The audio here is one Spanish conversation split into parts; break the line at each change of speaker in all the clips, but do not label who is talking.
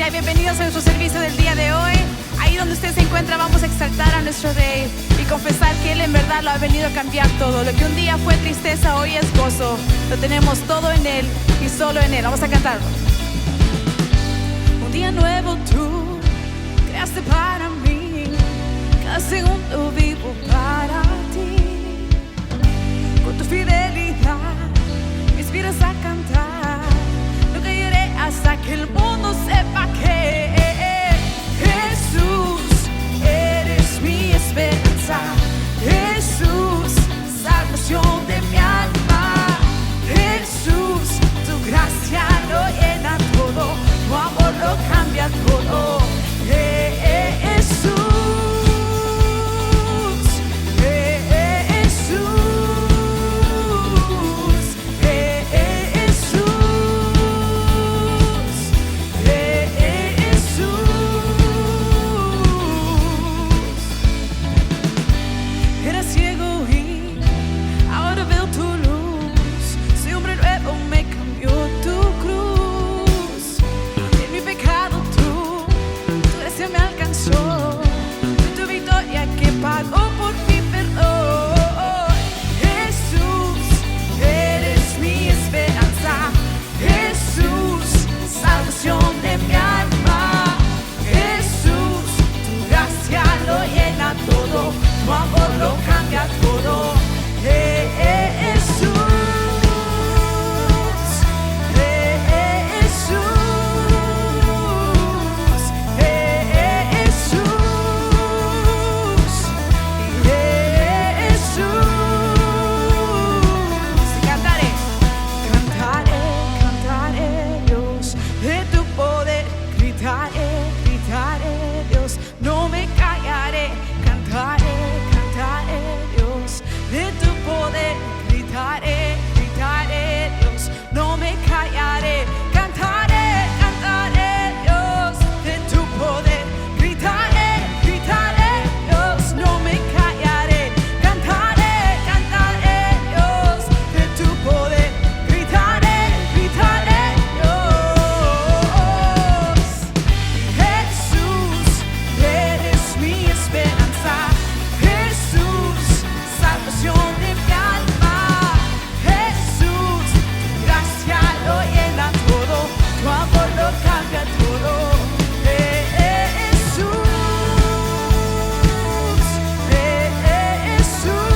familia, bienvenidos a nuestro servicio del día de hoy. Ahí donde usted se encuentra vamos a exaltar a nuestro Rey y confesar que Él en verdad lo ha venido a cambiar todo. Lo que un día fue tristeza, hoy es gozo. Lo tenemos todo en Él y solo en Él. Vamos a cantarlo. Un día nuevo tú creaste para mí, cada segundo vivo para ti. Con tu fidelidad me inspiras a cantar. No callaré hasta que el mundo sepa que Jesús, eres mi esperanza. Jesús, salvación de mi alma. Jesús, tu gracia lo llena todo, tu amor lo cambia todo. Jesús. Tu amor lo cambia todo. Jesús, Jesús, Jesús, Jesús. Cantaré, cantaré, cantaré, Dios, de tu poder. Gritaré, gritaré, Dios, no me callaré. Cantaré, cantaré, Dios, de tu poder. Gritaré, gritaré, Dios, no me callaré. Cantaré, cantaré, Dios, de tu poder. Gritaré, gritaré, Dios, no me callaré. Cantaré, cantaré, Dios, de tu poder. Gritaré, gritaré, Dios. Jesús, eres mi esperanza. Jesús, salvación de mi alma. Jesús, tu gracia lo llena todo, tu amor lo cambia todo. Jesús, Jesús,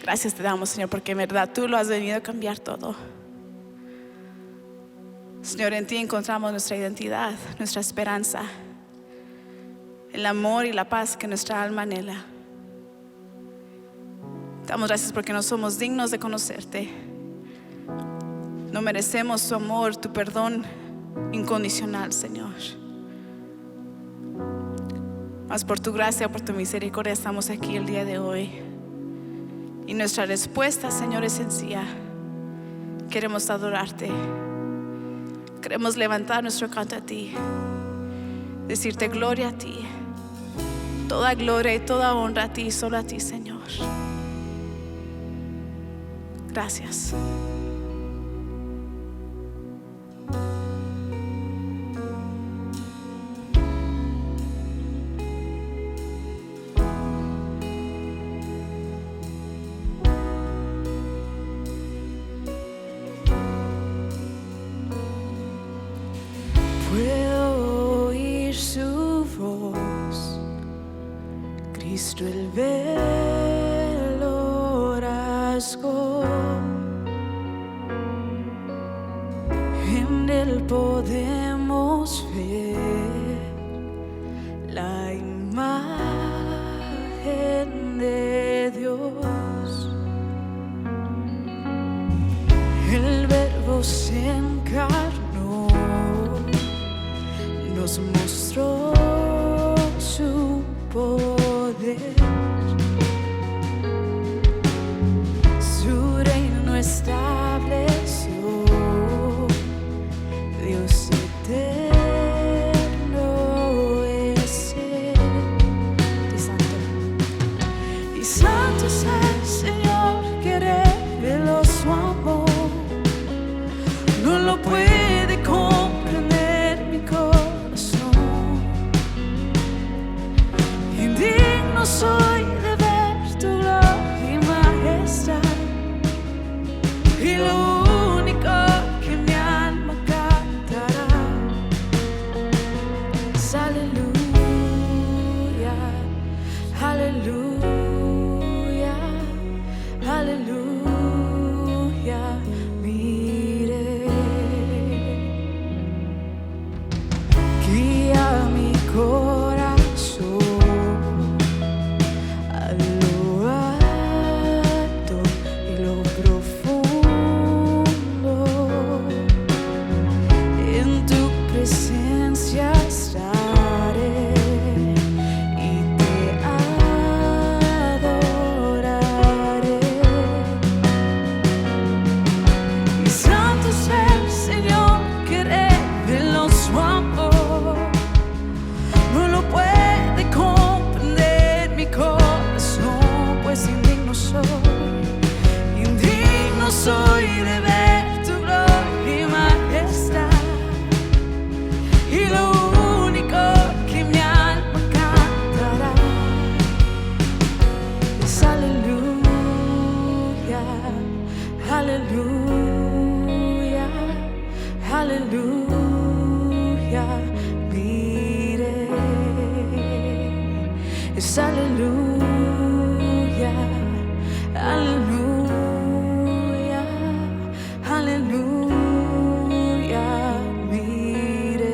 Gracias te damos, Señor, porque en verdad tú lo has venido a cambiar todo. Señor, en ti encontramos nuestra identidad, nuestra esperanza, el amor y la paz que nuestra alma anhela. Te damos gracias porque no somos dignos de conocerte. No merecemos tu amor, tu perdón incondicional, Señor. Mas por tu gracia, por tu misericordia estamos aquí el día de hoy. Y nuestra respuesta, Señor, es sencilla. Queremos adorarte. Queremos levantar nuestro canto a ti, decirte gloria a ti. Toda gloria y toda honra a ti, solo a ti, Señor. Gracias.
Puedo oír su voz, Cristo el velo rasgó, en él podemos ver la imagen de Dios. El Verbo se encarnó, nos mostró su poder, su reino estableció santo es el Señor que reveló su amor. No lo puede comprender mi corazón. Indigno soy de ver tu gloria y majestad, y lo único que mi alma cantará es aleluya, aleluya, aleluya. Mire, guía mi corazón a lo alto y lo profundo. En tu presencia estaré y te adoraré. Y santo es el Señor que reveló su amor. No lo puede comprender mi corazón, pues indigno soy de ver tu gloria y majestad, y lo único que mi alma cantará es aleluya, aleluya, aleluya. Mire, es aleluya, aleluya, aleluya. Mire,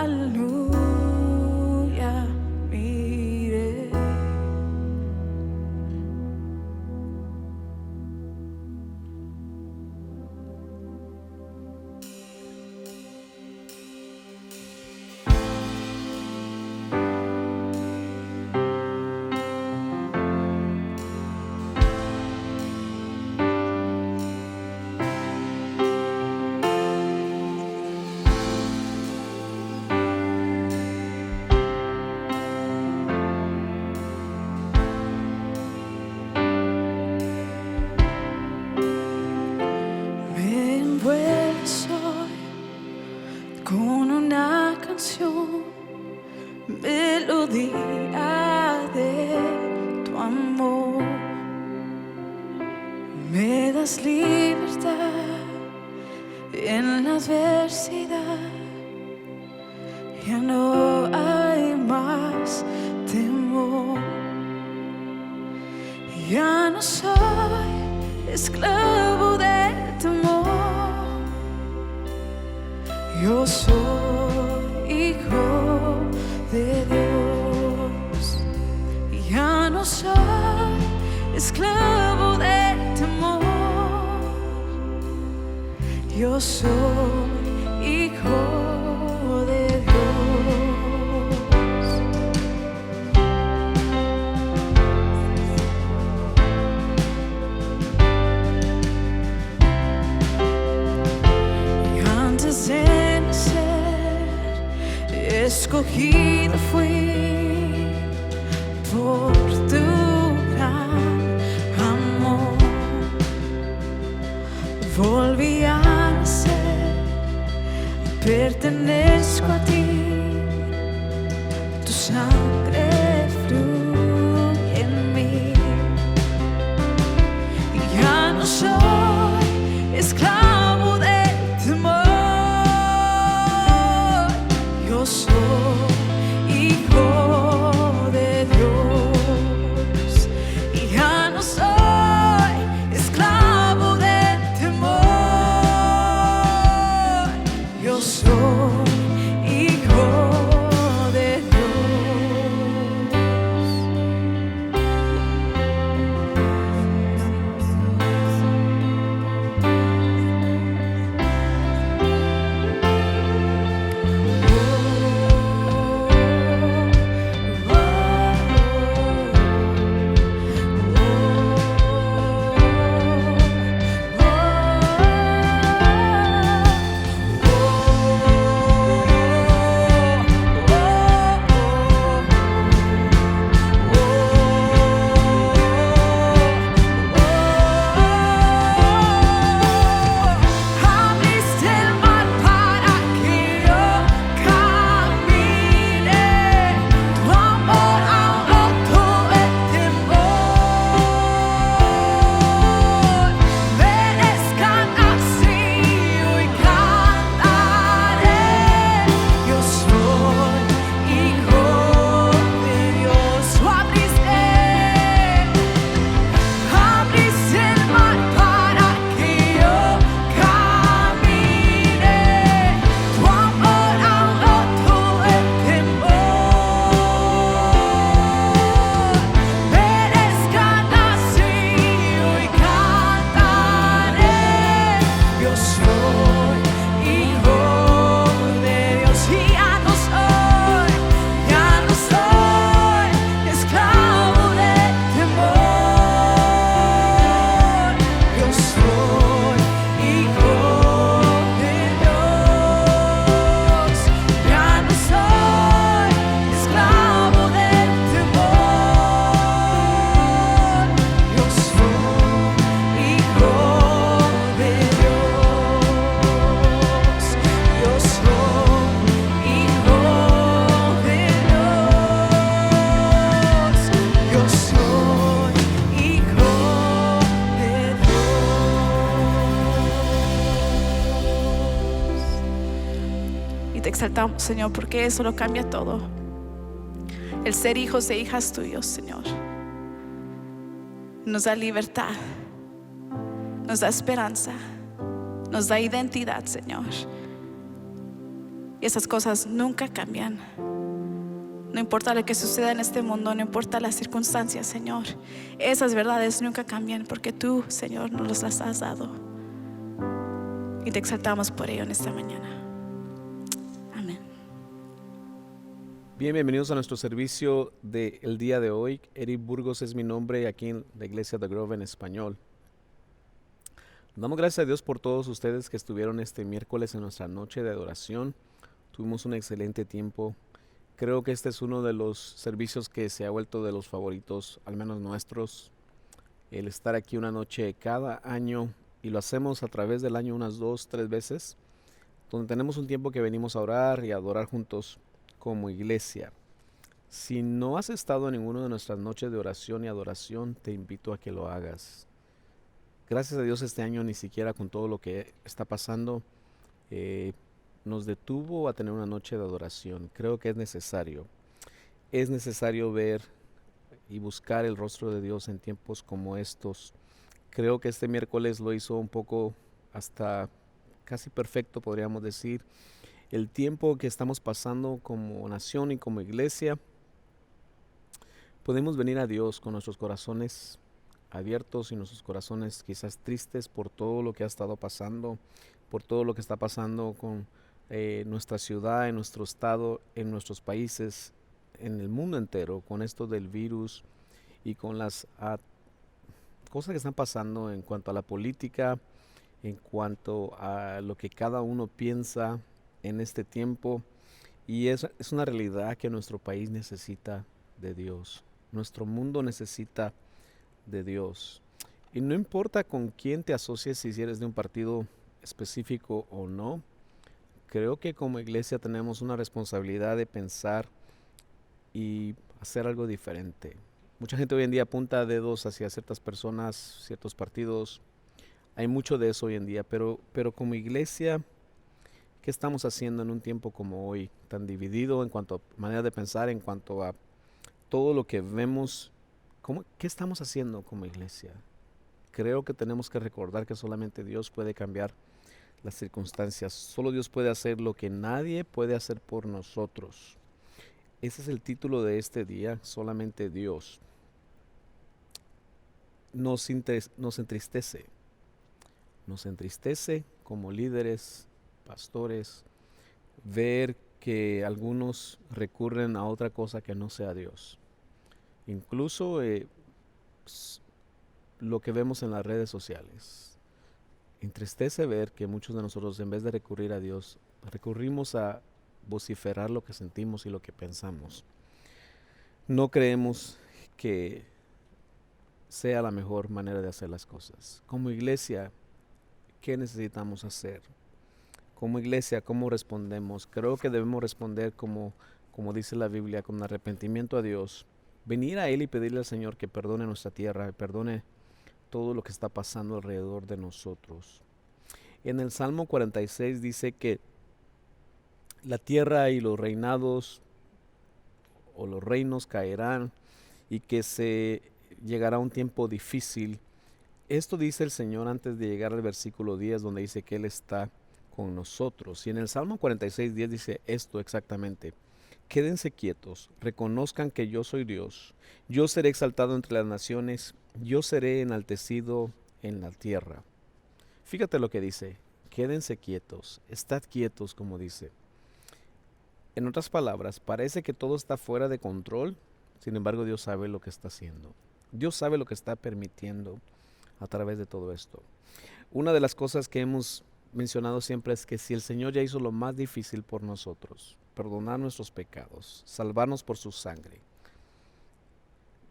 aleluya. Mire, con una canción, melodía de tu amor. Me das libertad en la adversidad y ya no hay más temor. Ya no soy esclavo de temor. Yo soy hijo de Dios. Ya no soy esclavo de temor. Yo soy hijo de Dios. Y antes de nacer, escogido fui por tu gran amor. Volví a nacer, pertenezco a ti. Tu sangre fluye en mí. Y ya no soy esclavo del temor. Yo soy hijo de Dios. Y ya no soy esclavo del temor. Yo soy hijo de Dios. Abriste el mar para que yo camine. Tu amor ahogó todo el temor. Merezcan así y cantaré. Yo soy hijo de Dios. Tú abriste el mar para que yo camine. Tu amor ahogó todo el temor. Merezcan así y cantaré. Yo soy hijo de Dios. Y ya no soy esclavo del temor. Yo soy hijo de Dios. Ya no soy esclavo del temor. Yo soy hijo de Dios. Yo soy hijo de Dios. Yo soy hijo de Dios. Y te exaltamos, Señor, porque eso lo cambia todo. El ser hijos e hijas tuyos, Señor, nos da libertad, nos da esperanza, nos da identidad, Señor. Y esas cosas nunca cambian. No importa lo que suceda en este mundo, no importa las circunstancias, Señor. Esas verdades nunca cambian porque tú, Señor, nos las has dado. Y te exaltamos por ello en esta mañana. Amén.
Bien, bienvenidos a nuestro servicio del día de hoy. Eric Burgos es mi nombre aquí en la iglesia The Grove en español. Damos gracias a Dios por todos ustedes que estuvieron este miércoles en nuestra noche de adoración. Tuvimos un excelente tiempo. Creo que este es uno de los servicios que se ha vuelto de los favoritos, al menos nuestros. El estar aquí una noche cada año, y lo hacemos a través del año unas 2-3 veces, donde tenemos un tiempo que venimos a orar y a adorar juntos como iglesia. Si no has estado en ninguna de nuestras noches de oración y adoración, te invito a que lo hagas. Gracias a Dios este año, ni siquiera con todo lo que está pasando, nos detuvo a tener una noche de adoración. Creo que es necesario. Es necesario ver y buscar el rostro de Dios en tiempos como estos. Creo que este miércoles lo hizo un poco hasta casi perfecto, podríamos decir. El tiempo que estamos pasando como nación y como iglesia, podemos venir a Dios con nuestros corazones abiertos y nuestros corazones quizás tristes por todo lo que ha estado pasando, por todo lo que está pasando con nuestra ciudad, en nuestro estado, en nuestros países, en el mundo entero, con esto del virus y con las cosas que están pasando en cuanto a la política, en cuanto a lo que cada uno piensa en este tiempo. Y es una realidad que nuestro país necesita de Dios. Nuestro mundo necesita de Dios. Y no importa con quién te asocies, si eres de un partido específico o no, creo que como iglesia tenemos una responsabilidad de pensar y hacer algo diferente. Mucha gente hoy en día apunta dedos hacia ciertas personas, ciertos partidos. Hay mucho de eso hoy en día, pero como iglesia, ¿qué estamos haciendo en un tiempo como hoy, tan dividido en cuanto a manera de pensar, en cuanto a todo lo que vemos? ¿Qué estamos haciendo como iglesia? Creo que tenemos que recordar que solamente Dios puede cambiar las circunstancias. Solo Dios puede hacer lo que nadie puede hacer por nosotros. Ese es el título de este día, solamente Dios. Nos entristece. Nos entristece como líderes, pastores, ver que algunos recurren a otra cosa que no sea Dios. Incluso lo que vemos en las redes sociales. Entristece ver que muchos de nosotros, en vez de recurrir a Dios, recurrimos a vociferar lo que sentimos y lo que pensamos. No creemos que sea la mejor manera de hacer las cosas. Como iglesia, ¿qué necesitamos hacer? Como iglesia, ¿cómo respondemos? Creo que debemos responder como dice la Biblia, con arrepentimiento a Dios. Venir a Él y pedirle al Señor que perdone nuestra tierra, perdone todo lo que está pasando alrededor de nosotros. En el Salmo 46 dice que la tierra y los reinados o los reinos caerán y que se llegará un tiempo difícil. Esto dice el Señor antes de llegar al versículo 10, donde dice que Él está con nosotros. Y en el Salmo 46:10 dice esto exactamente: quédense quietos, reconozcan que yo soy Dios, yo seré exaltado entre las naciones, yo seré enaltecido en la tierra. Fíjate lo que dice: quédense quietos, estad quietos, como dice. En otras palabras, parece que todo está fuera de control, sin embargo Dios sabe lo que está haciendo. Dios sabe lo que está permitiendo a través de todo esto. Una de las cosas que hemos mencionado siempre es que si el Señor ya hizo lo más difícil por nosotros, perdonar nuestros pecados, salvarnos por su sangre,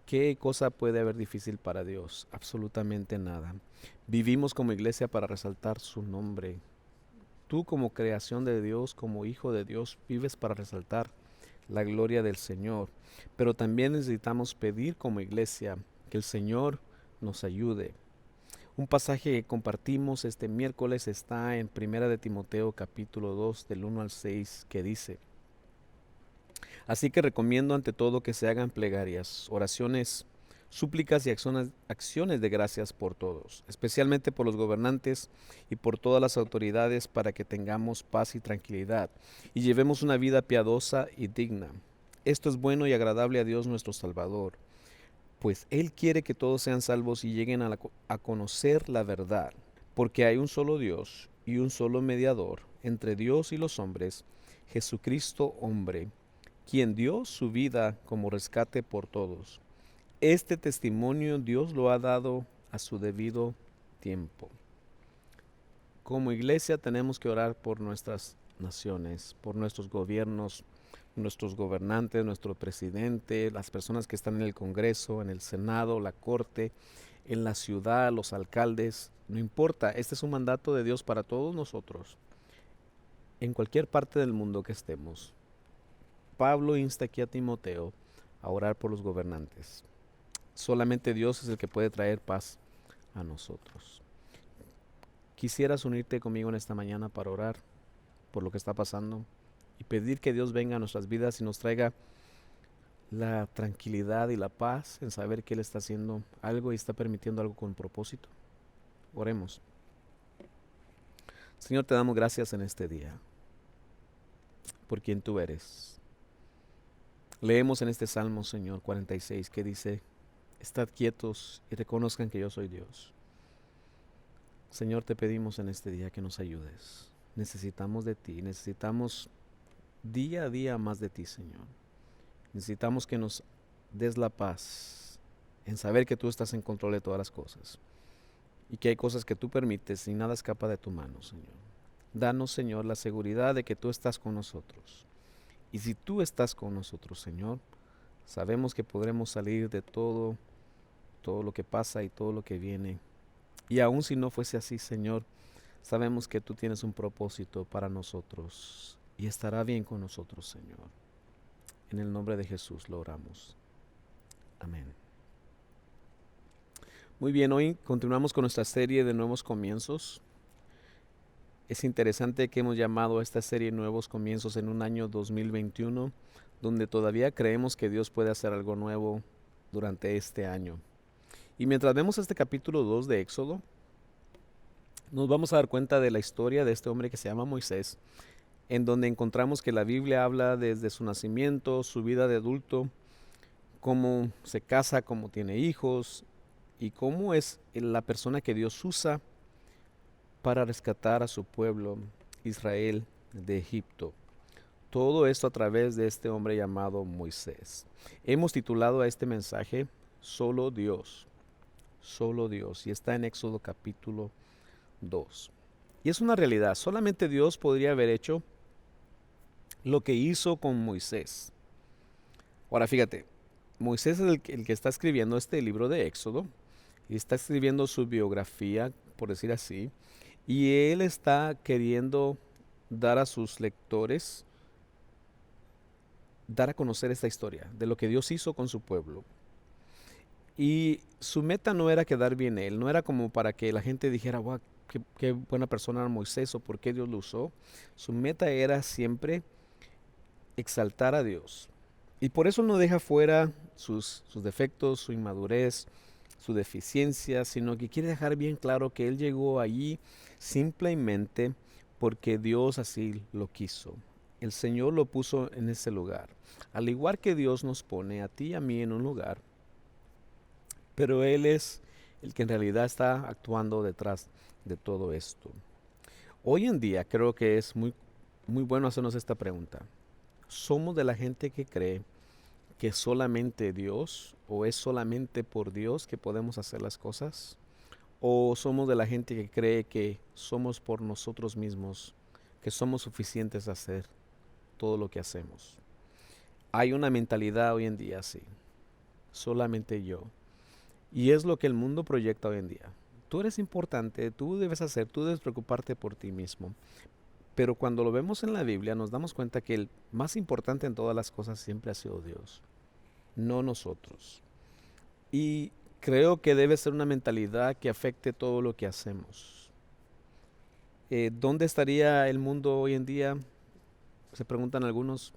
¿qué cosa puede haber difícil para Dios? Absolutamente nada. Vivimos como iglesia para resaltar su nombre. Tú como creación de Dios, como hijo de Dios, vives para resaltar la gloria del Señor. Pero también necesitamos pedir como iglesia que el Señor nos ayude. Un pasaje que compartimos este miércoles está en 1 de Timoteo capítulo 2 del 1 al 6, que dice: así que recomiendo ante todo que se hagan plegarias, oraciones, súplicas y acciones de gracias por todos, especialmente por los gobernantes y por todas las autoridades, para que tengamos paz y tranquilidad y llevemos una vida piadosa y digna. Esto es bueno y agradable a Dios nuestro Salvador, pues Él quiere que todos sean salvos y lleguen a conocer la verdad, porque hay un solo Dios y un solo mediador entre Dios y los hombres, Jesucristo hombre, quien dio su vida como rescate por todos. Este testimonio Dios lo ha dado a su debido tiempo. Como iglesia tenemos que orar por nuestras naciones, por nuestros gobiernos, nuestros gobernantes, nuestro presidente, las personas que están en el Congreso, en el Senado, la Corte, en la ciudad, los alcaldes. No importa, este es un mandato de Dios para todos nosotros, en cualquier parte del mundo que estemos. Pablo insta aquí a Timoteo a orar por los gobernantes. Solamente Dios es el que puede traer paz a nosotros. ¿Quisieras unirte conmigo en esta mañana para orar? por lo que está pasando y pedir que Dios venga a nuestras vidas y nos traiga la tranquilidad y la paz en saber que Él está haciendo algo y está permitiendo algo con propósito. Oremos. Señor, te damos gracias en este día por quien tú eres. Leemos en este Salmo, Señor, 46, que dice: estad quietos y reconozcan que yo soy Dios. Señor, te pedimos en este día que nos ayudes. Necesitamos de ti, necesitamos día a día más de ti, Señor. Necesitamos que nos des la paz en saber que tú estás en control de todas las cosas y que hay cosas que tú permites y nada escapa de tu mano, Señor. Danos, Señor, la seguridad de que tú estás con nosotros. Y si tú estás con nosotros, Señor, sabemos que podremos salir de todo lo que pasa y todo lo que viene. Y aun si no fuese así, Señor, sabemos que tú tienes un propósito para nosotros y estará bien con nosotros, Señor. En el nombre de Jesús lo oramos. Amén. Muy bien, hoy continuamos con nuestra serie de nuevos comienzos. Es interesante que hemos llamado a esta serie Nuevos Comienzos en un año 2021, donde todavía creemos que Dios puede hacer algo nuevo durante este año. Y mientras vemos este capítulo 2 de Éxodo, nos vamos a dar cuenta de la historia de este hombre que se llama Moisés, en donde encontramos que la Biblia habla desde su nacimiento, su vida de adulto, cómo se casa, cómo tiene hijos y cómo es la persona que Dios usa para rescatar a su pueblo Israel de Egipto. Todo esto a través de este hombre llamado Moisés. Hemos titulado a este mensaje Solo Dios, y está en Éxodo capítulo 2. Y es una realidad, solamente Dios podría haber hecho lo que hizo con Moisés. Ahora fíjate, Moisés es el que está escribiendo este libro de Éxodo y está escribiendo su biografía, por decir así, y él está queriendo dar a sus lectores, dar a conocer esta historia de lo que Dios hizo con su pueblo. Y su meta no era quedar bien él, no era como para que la gente dijera, wow, qué buena persona era Moisés o por qué Dios lo usó. Su meta era siempre exaltar a Dios. Y por eso no deja fuera sus defectos, su inmadurez, su deficiencia, sino que quiere dejar bien claro que él llegó allí simplemente porque Dios así lo quiso. El Señor lo puso en ese lugar. Al igual que Dios nos pone a ti y a mí en un lugar, pero Él es el que en realidad está actuando detrás de todo esto. Hoy en día creo que es muy bueno hacernos esta pregunta. ¿Somos de la gente que cree que solamente Dios o es solamente por Dios que podemos hacer las cosas? ¿O somos de la gente que cree que somos por nosotros mismos, que somos suficientes a hacer todo lo que hacemos? Hay una mentalidad hoy en día así, solamente yo. Y es lo que el mundo proyecta hoy en día. Tú eres importante, tú debes hacer, tú debes preocuparte por ti mismo. Pero cuando lo vemos en la Biblia nos damos cuenta que el más importante en todas las cosas siempre ha sido Dios, no nosotros. Y creo que debe ser una mentalidad que afecte todo lo que hacemos. ¿Dónde estaría el mundo hoy en día? Se preguntan algunos,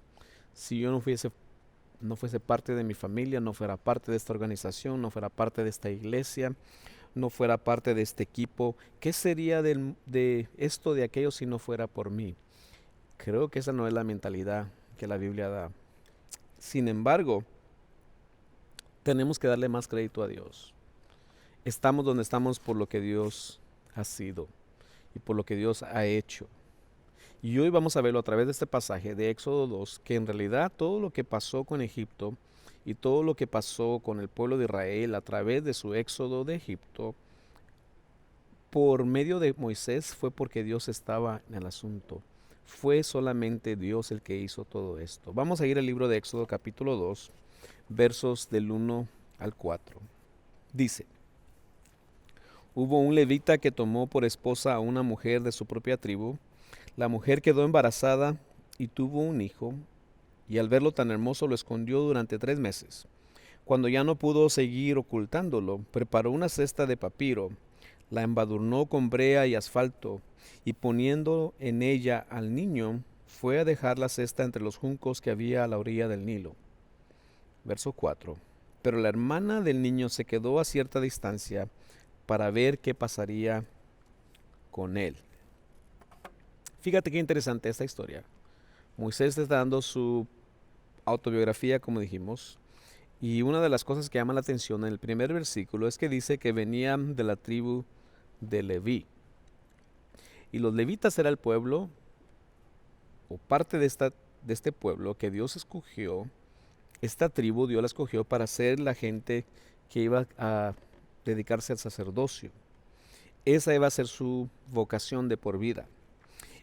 si yo no fuese parte de mi familia, no fuera parte de esta organización, no fuera parte de esta iglesia, no fuera parte de este equipo, ¿qué sería de esto, de aquello si no fuera por mí? Creo que esa no es la mentalidad que la Biblia da. Sin embargo, tenemos que darle más crédito a Dios. Estamos donde estamos por lo que Dios ha sido y por lo que Dios ha hecho. Y hoy vamos a verlo a través de este pasaje de Éxodo 2, que en realidad todo lo que pasó con Egipto y todo lo que pasó con el pueblo de Israel a través de su éxodo de Egipto, por medio de Moisés fue porque Dios estaba en el asunto. Fue solamente Dios el que hizo todo esto. Vamos a ir al libro de Éxodo capítulo 2, versos del 1 al 4. Dice: hubo un levita que tomó por esposa a una mujer de su propia tribu. La mujer quedó embarazada y tuvo un hijo, y al verlo tan hermoso lo escondió durante 3 meses. Cuando ya no pudo seguir ocultándolo, preparó una cesta de papiro, la embadurnó con brea y asfalto, y poniendo en ella al niño, fue a dejar la cesta entre los juncos que había a la orilla del Nilo. Verso 4. Pero la hermana del niño se quedó a cierta distancia para ver qué pasaría con él. Fíjate qué interesante esta historia. Moisés está dando su autobiografía, como dijimos, y una de las cosas que llama la atención en el primer versículo es que dice que venía de la tribu de Leví. Y los levitas era el pueblo, o parte de este pueblo que Dios escogió. Esta tribu Dios la escogió para ser la gente que iba a dedicarse al sacerdocio. Esa iba a ser su vocación de por vida.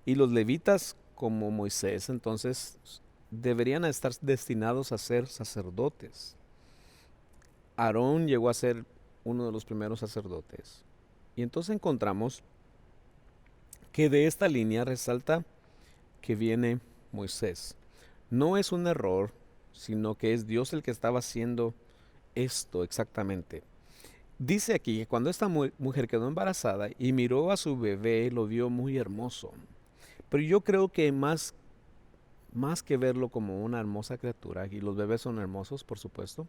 Y los levitas, como Moisés, entonces deberían estar destinados a ser sacerdotes. Aarón llegó a ser uno de los primeros sacerdotes. Y entonces encontramos que de esta línea resalta que viene Moisés. No es un error, sino que es Dios el que estaba haciendo esto exactamente. Dice aquí que cuando esta mujer quedó embarazada y miró a su bebé, lo vio muy hermoso. Pero yo creo que más que verlo como una hermosa criatura, y los bebés son hermosos, por supuesto,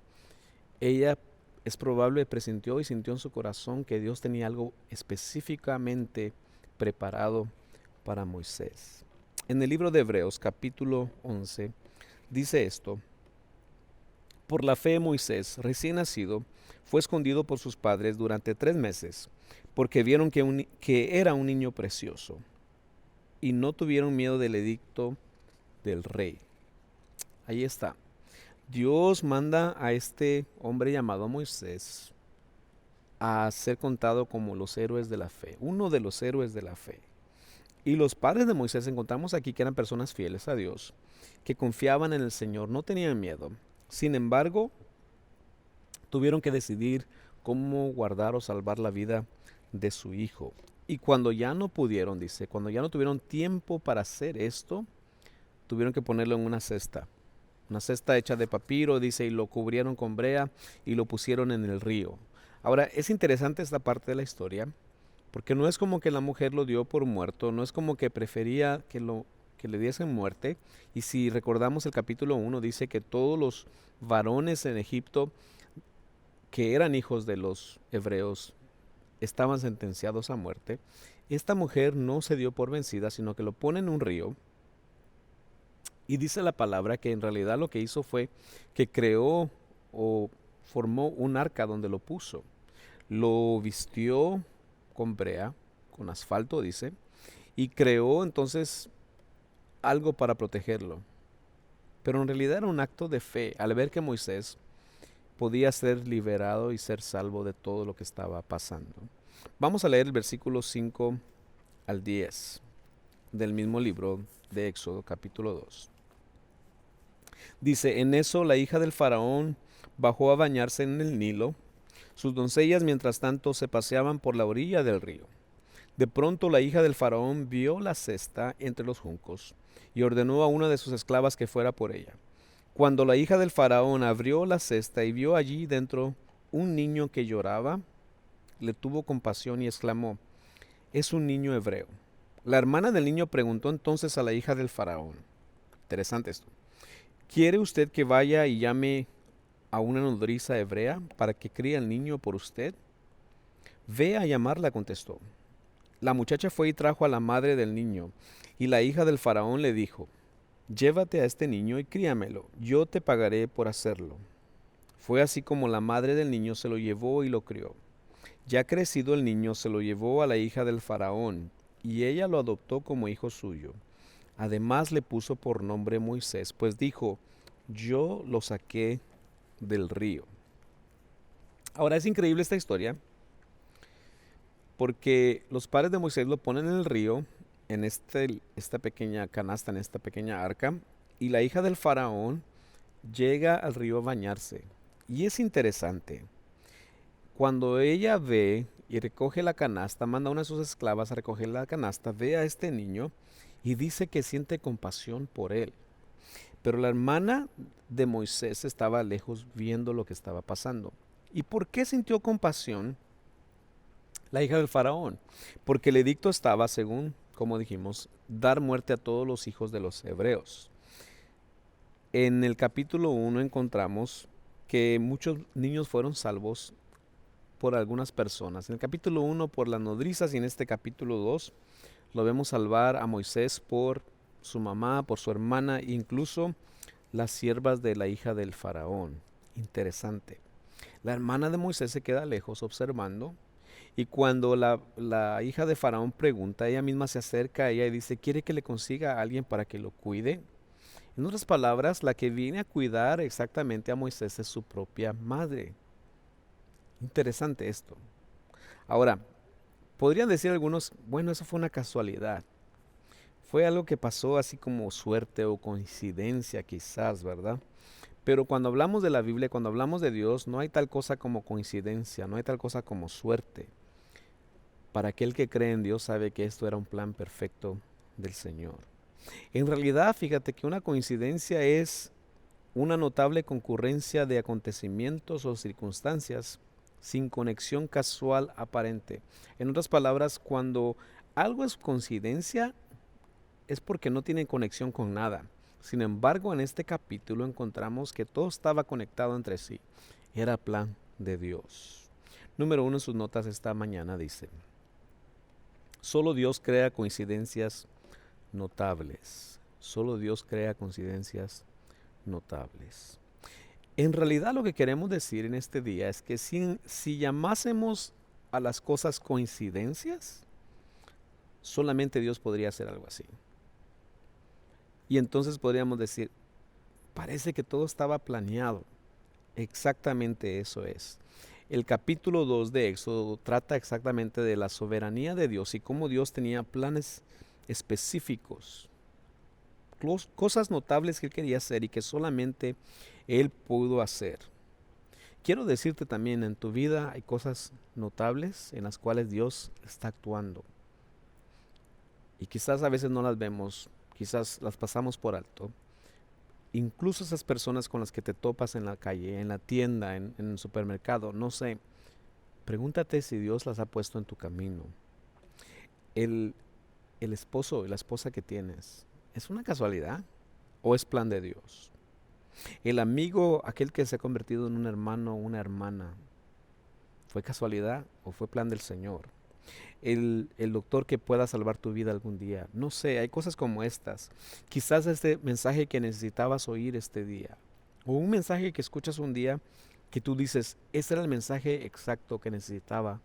ella es probable presintió y sintió en su corazón que Dios tenía algo específicamente preparado para Moisés. En el libro de Hebreos, capítulo 11, dice esto: por la fe Moisés, recién nacido, fue escondido por sus padres durante 3 meses, porque vieron que era un niño precioso, y no tuvieron miedo del edicto del rey. Ahí está. Dios manda a este hombre llamado Moisés a ser contado como los héroes de la fe, uno de los héroes de la fe. Y los padres de Moisés encontramos aquí que eran personas fieles a Dios, que confiaban en el Señor, no tenían miedo. Sin embargo, tuvieron que decidir cómo guardar o salvar la vida de su hijo. Y cuando ya no pudieron, dice, cuando ya no tuvieron tiempo para hacer esto, tuvieron que ponerlo en una cesta hecha de papiro, dice, y lo cubrieron con brea y lo pusieron en el río. Ahora, es interesante esta parte de la historia, porque no es como que la mujer lo dio por muerto, no es como que prefería que le diesen muerte. Y si recordamos el capítulo 1, dice que todos los varones en Egipto que eran hijos de los hebreos estaban sentenciados a muerte. Esta mujer no se dio por vencida, sino que lo pone en un río. Y dice la palabra que en realidad lo que hizo fue que creó o formó un arca donde lo puso. Lo vistió con brea, con asfalto, dice, y creó entonces algo para protegerlo. Pero en realidad era un acto de fe al ver que Moisés podía ser liberado y ser salvo de todo lo que estaba pasando. Vamos a leer el versículo 5 al 10 del mismo libro de Éxodo, capítulo 2. Dice: en eso la hija del faraón bajó a bañarse en el Nilo. Sus doncellas mientras tanto se paseaban por la orilla del río. De pronto la hija del faraón vio la cesta entre los juncos y ordenó a una de sus esclavas que fuera por ella. Cuando la hija del faraón abrió la cesta y vio allí dentro un niño que lloraba, le tuvo compasión y exclamó: es un niño hebreo. La hermana del niño preguntó entonces a la hija del faraón: interesante esto, ¿quiere usted que vaya y llame a una nodriza hebrea para que críe al niño por usted? Ve a llamarla, contestó. La muchacha fue y trajo a la madre del niño, y la hija del faraón le dijo: llévate a este niño y críamelo, yo te pagaré por hacerlo. Fue así como la madre del niño se lo llevó y lo crió. Ya crecido el niño se lo llevó a la hija del faraón, y ella lo adoptó como hijo suyo. Además le puso por nombre Moisés, pues dijo: yo lo saqué del río. Ahora es increíble esta historia, porque los padres de Moisés lo ponen en el río, en esta pequeña canasta, en esta pequeña arca, y la hija del faraón llega al río a bañarse. Y es interesante, cuando ella ve y recoge la canasta, manda a una de sus esclavas a recoger la canasta, ve a este niño y dice que siente compasión por él. Pero la hermana de Moisés estaba lejos viendo lo que estaba pasando. ¿Y por qué sintió compasión la hija del faraón? Porque el edicto estaba, según como dijimos, dar muerte a todos los hijos de los hebreos. En el capítulo 1 encontramos que muchos niños fueron salvos por algunas personas. En el capítulo 1 por las nodrizas y en este capítulo 2 lo vemos salvar a Moisés por su mamá, por su hermana, incluso las siervas de la hija del faraón. Interesante. La hermana de Moisés se queda lejos observando y cuando la hija de faraón pregunta, ella misma se acerca a ella y dice, ¿quiere que le consiga a alguien para que lo cuide? En otras palabras, la que viene a cuidar exactamente a Moisés es su propia madre. Interesante esto. Ahora, podrían decir algunos, bueno, eso fue una casualidad. Fue algo que pasó así como suerte o coincidencia quizás, ¿verdad? Pero cuando hablamos de la Biblia, cuando hablamos de Dios, no hay tal cosa como coincidencia, no hay tal cosa como suerte. Para aquel que cree en Dios sabe que esto era un plan perfecto del Señor. En realidad, fíjate que una coincidencia es una notable concurrencia de acontecimientos o circunstancias sin conexión casual aparente. En otras palabras, cuando algo es coincidencia, es porque no tiene conexión con nada. Sin embargo, en este capítulo encontramos que todo estaba conectado entre sí. Era plan de Dios. Número 1 en sus notas esta mañana dice, solo Dios crea coincidencias notables. Solo Dios crea coincidencias notables. En realidad lo que queremos decir en este día es que si llamásemos a las cosas coincidencias, solamente Dios podría hacer algo así. Y entonces podríamos decir, parece que todo estaba planeado. Exactamente eso es. El capítulo 2 de Éxodo trata exactamente de la soberanía de Dios y cómo Dios tenía planes específicos, cosas notables que Él quería hacer y que solamente Él pudo hacer. Quiero decirte también, en tu vida hay cosas notables en las cuales Dios está actuando. Y quizás a veces no las vemos, quizás las pasamos por alto. Incluso esas personas con las que te topas en la calle, en la tienda, en el supermercado, no sé, pregúntate si Dios las ha puesto en tu camino. El esposo y la esposa que tienes, ¿es una casualidad o es plan de Dios? El amigo, aquel que se ha convertido en un hermano o una hermana, ¿fue casualidad o fue plan del Señor? El doctor que pueda salvar tu vida algún día. No sé, hay cosas como estas. Quizás este mensaje que necesitabas oír este día. O un mensaje que escuchas un día que tú dices, ese era el mensaje exacto que necesitaba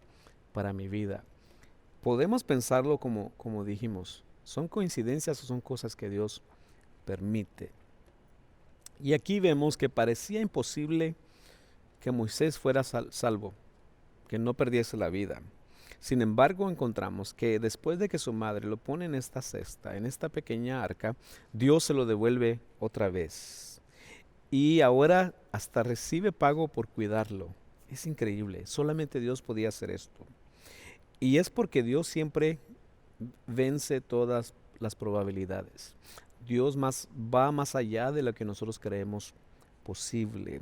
para mi vida. Podemos pensarlo como dijimos. ¿Son coincidencias o son cosas que Dios permite? Y aquí vemos que parecía imposible que Moisés fuera salvo, que no perdiese la vida. Sin embargo, encontramos que después de que su madre lo pone en esta cesta, en esta pequeña arca, Dios se lo devuelve otra vez. Y ahora hasta recibe pago por cuidarlo. Es increíble, solamente Dios podía hacer esto. Y es porque Dios siempre vence todas las probabilidades. Dios va más allá de lo que nosotros creemos posible.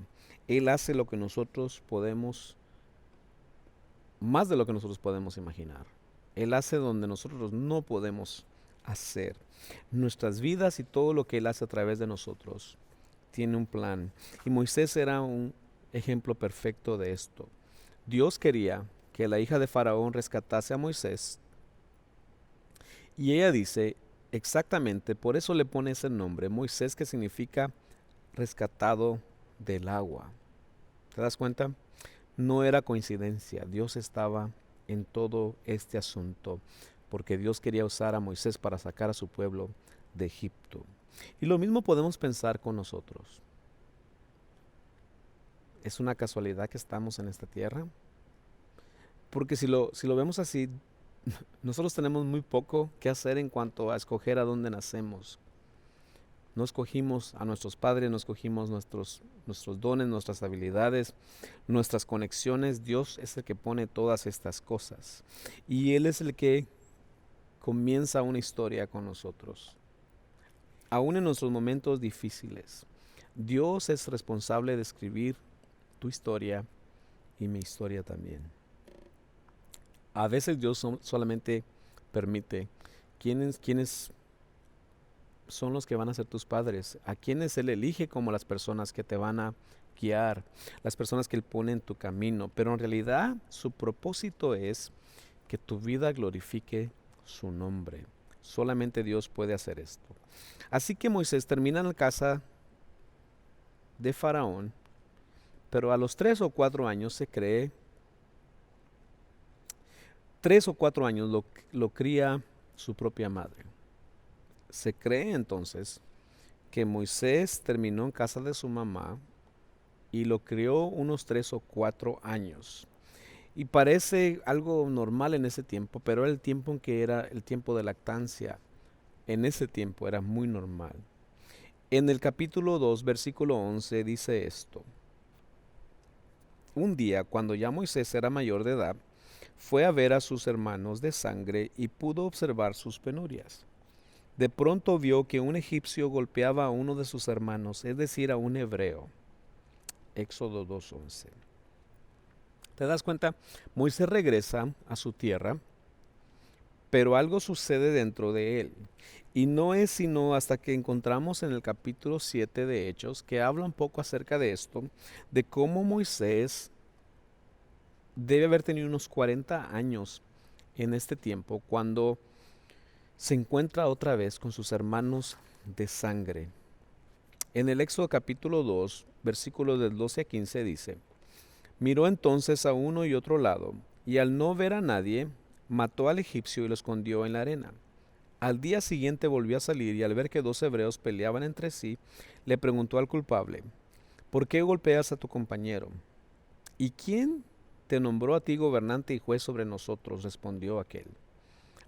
Él hace lo que nosotros podemos, más de lo que nosotros podemos imaginar. Él hace donde nosotros no podemos hacer. Nuestras vidas y todo lo que Él hace a través de nosotros tiene un plan. Y Moisés era un ejemplo perfecto de esto. Dios quería que la hija de Faraón rescatase a Moisés. Y ella dice, exactamente, por eso le pone ese nombre, Moisés, que significa rescatado del agua. ¿Te das cuenta? No era coincidencia, Dios estaba en todo este asunto, porque Dios quería usar a Moisés para sacar a su pueblo de Egipto. Y lo mismo podemos pensar con nosotros. ¿Es una casualidad que estamos en esta tierra? Porque si lo vemos así, nosotros tenemos muy poco que hacer en cuanto a escoger a dónde nacemos. No escogimos a nuestros padres, no escogimos nuestros dones, nuestras habilidades, nuestras conexiones. Dios es el que pone todas estas cosas. Y Él es el que comienza una historia con nosotros. Aún en nuestros momentos difíciles, Dios es responsable de escribir tu historia y mi historia también. A veces Dios solamente permite quiénes son los que van a ser tus padres, a quienes Él elige como las personas que te van a guiar, las personas que Él pone en tu camino, pero en realidad su propósito es que tu vida glorifique su nombre. Solamente Dios puede hacer esto. Así que Moisés termina en la casa de Faraón, pero a los 3 o 4 años se cree, 3 o 4 años lo cría su propia madre. Se cree entonces que Moisés terminó en casa de su mamá y lo crió unos 3 o 4 años. Y parece algo normal en ese tiempo, pero era el tiempo en que era el tiempo de lactancia. En ese tiempo era muy normal. En el capítulo 2, versículo 11 dice esto. Un día, cuando ya Moisés era mayor de edad, fue a ver a sus hermanos de sangre y pudo observar sus penurias. De pronto vio que un egipcio golpeaba a uno de sus hermanos, es decir, a un hebreo. Éxodo 2:11. ¿Te das cuenta? Moisés regresa a su tierra, pero algo sucede dentro de él. Y no es sino hasta que encontramos en el capítulo 7 de Hechos, que habla un poco acerca de esto, de cómo Moisés debe haber tenido unos 40 años en este tiempo, cuando se encuentra otra vez con sus hermanos de sangre. En el Éxodo capítulo 2, versículos del 12 a 15 dice: Miró entonces a uno y otro lado, y al no ver a nadie, mató al egipcio y lo escondió en la arena. Al día siguiente volvió a salir y al ver que 2 hebreos peleaban entre sí, le preguntó al culpable: ¿Por qué golpeas a tu compañero? ¿Y quién te nombró a ti gobernante y juez sobre nosotros? Respondió aquel.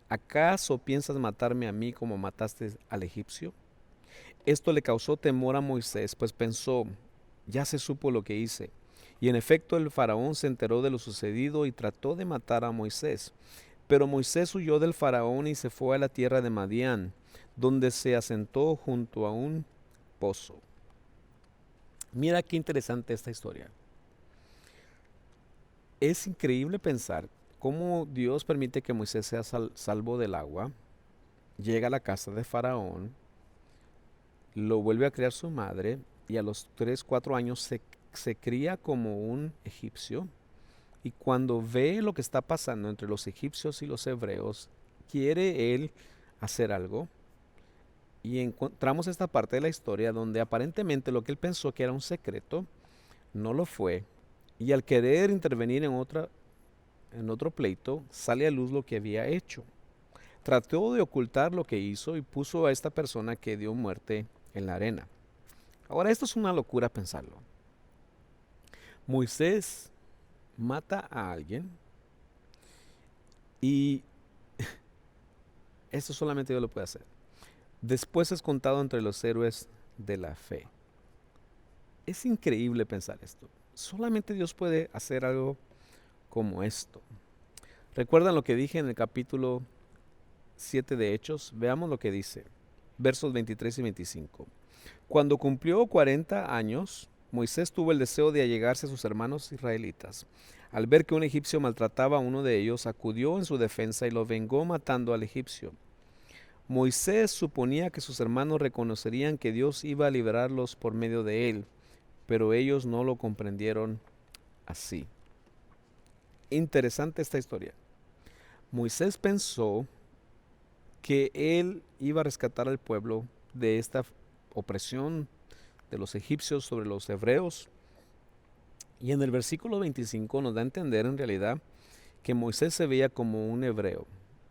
¿Acaso piensas matarme a mí como mataste al egipcio? Esto le causó temor a Moisés, pues pensó: ya se supo lo que hice. Y en efecto el faraón se enteró de lo sucedido y trató de matar a Moisés. Pero Moisés huyó del faraón y se fue a la tierra de Madián, donde se asentó junto a un pozo. Mira qué interesante esta historia. Es increíble pensar cómo Dios permite que Moisés sea salvo del agua, llega a la casa de Faraón, lo vuelve a criar su madre y a los 3 o 4 años se cría como un egipcio. Y cuando ve lo que está pasando entre los egipcios y los hebreos, quiere él hacer algo. Y encontramos esta parte de la historia donde aparentemente lo que él pensó que era un secreto, no lo fue. Y al querer intervenir en otro pleito, sale a luz lo que había hecho. Trató de ocultar lo que hizo y puso a esta persona que dio muerte en la arena. Ahora, esto es una locura pensarlo. Moisés mata a alguien y esto solamente Dios lo puede hacer. Después es contado entre los héroes de la fe. Es increíble pensar esto. Solamente Dios puede hacer algo como esto. ¿Recuerdan lo que dije en el capítulo 7 de Hechos? Veamos lo que dice, versos 23 y 25. Cuando cumplió 40 años, Moisés tuvo el deseo de allegarse a sus hermanos israelitas. Al ver que un egipcio maltrataba a uno de ellos, acudió en su defensa y lo vengó matando al egipcio. Moisés suponía que sus hermanos reconocerían que Dios iba a liberarlos por medio de él, pero ellos no lo comprendieron así. Interesante esta historia. Moisés pensó que él iba a rescatar al pueblo de esta opresión de los egipcios sobre los hebreos. Y en el versículo 25 nos da a entender en realidad que Moisés se veía como un hebreo,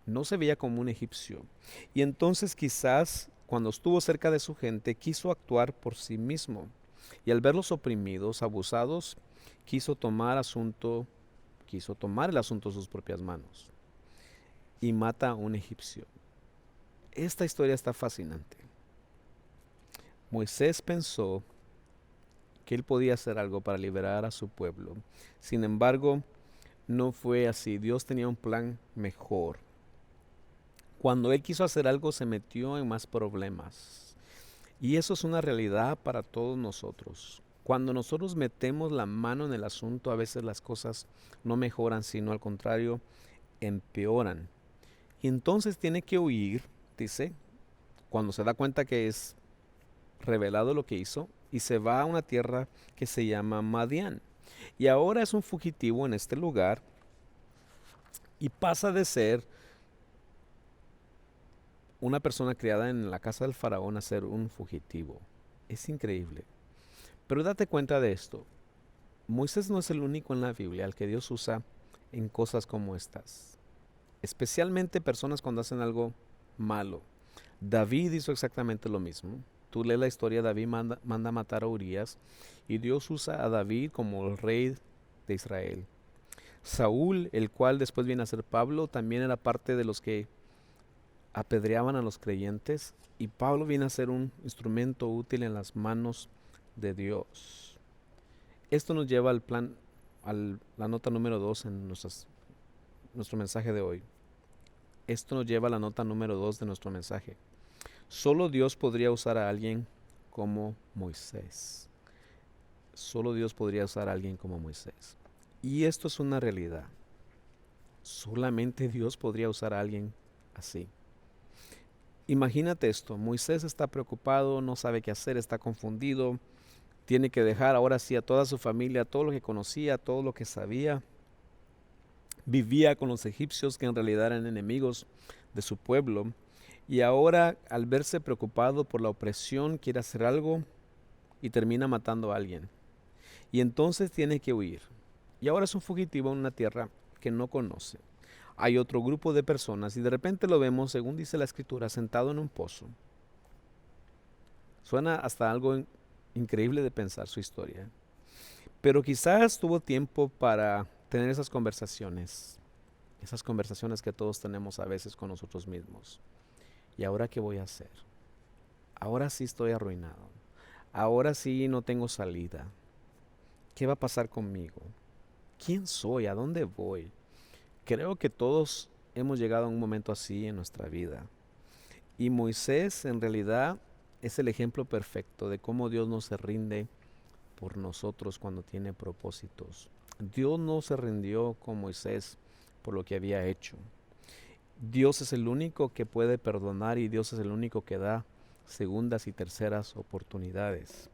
no se veía como un egipcio. Y entonces quizás cuando estuvo cerca de su gente quiso actuar por sí mismo. Y al verlos oprimidos, abusados, quiso tomar el asunto en sus propias manos. Y mata a un egipcio. Esta historia está fascinante. Moisés pensó que él podía hacer algo para liberar a su pueblo. Sin embargo, no fue así. Dios tenía un plan mejor. Cuando él quiso hacer algo, se metió en más problemas. Y eso es una realidad para todos nosotros. Cuando nosotros metemos la mano en el asunto, a veces las cosas no mejoran, sino al contrario, empeoran. Y entonces tiene que huir, dice, cuando se da cuenta que es revelado lo que hizo, y se va a una tierra que se llama Madián. Y ahora es un fugitivo en este lugar y pasa de ser una persona criada en la casa del faraón a ser un fugitivo. Es increíble. Pero date cuenta de esto. Moisés no es el único en la Biblia al que Dios usa en cosas como estas. Especialmente personas cuando hacen algo malo. David hizo exactamente lo mismo. Tú lees la historia, David manda a matar a Urías y Dios usa a David como el rey de Israel. Saúl, el cual después viene a ser Pablo, también era parte de los que apedreaban a los creyentes, y Pablo viene a ser un instrumento útil en las manos de Dios. Esto nos lleva al plan, a la nota número 2 en nuestro mensaje de hoy. Esto nos lleva a la nota número 2 de nuestro mensaje. Solo Dios podría usar a alguien como Moisés. Solo Dios podría usar a alguien como Moisés. Y esto es una realidad. Solamente Dios podría usar a alguien así. Imagínate esto, Moisés está preocupado, no sabe qué hacer, está confundido, tiene que dejar ahora sí a toda su familia, todo lo que conocía, todo lo que sabía. Vivía con los egipcios que en realidad eran enemigos de su pueblo. Y ahora, al verse preocupado por la opresión, quiere hacer algo y termina matando a alguien. Y entonces tiene que huir. Y ahora es un fugitivo en una tierra que no conoce. Hay otro grupo de personas y de repente lo vemos, según dice la escritura, sentado en un pozo. Suena hasta algo increíble de pensar su historia. Pero quizás tuvo tiempo para tener esas conversaciones que todos tenemos a veces con nosotros mismos. ¿Y ahora qué voy a hacer? Ahora sí estoy arruinado. Ahora sí no tengo salida. ¿Qué va a pasar conmigo? ¿Quién soy? ¿A dónde voy? Creo que todos hemos llegado a un momento así en nuestra vida. Y Moisés en realidad es el ejemplo perfecto de cómo Dios no se rinde por nosotros cuando tiene propósitos. Dios no se rindió con Moisés por lo que había hecho. Dios es el único que puede perdonar y Dios es el único que da segundas y terceras oportunidades.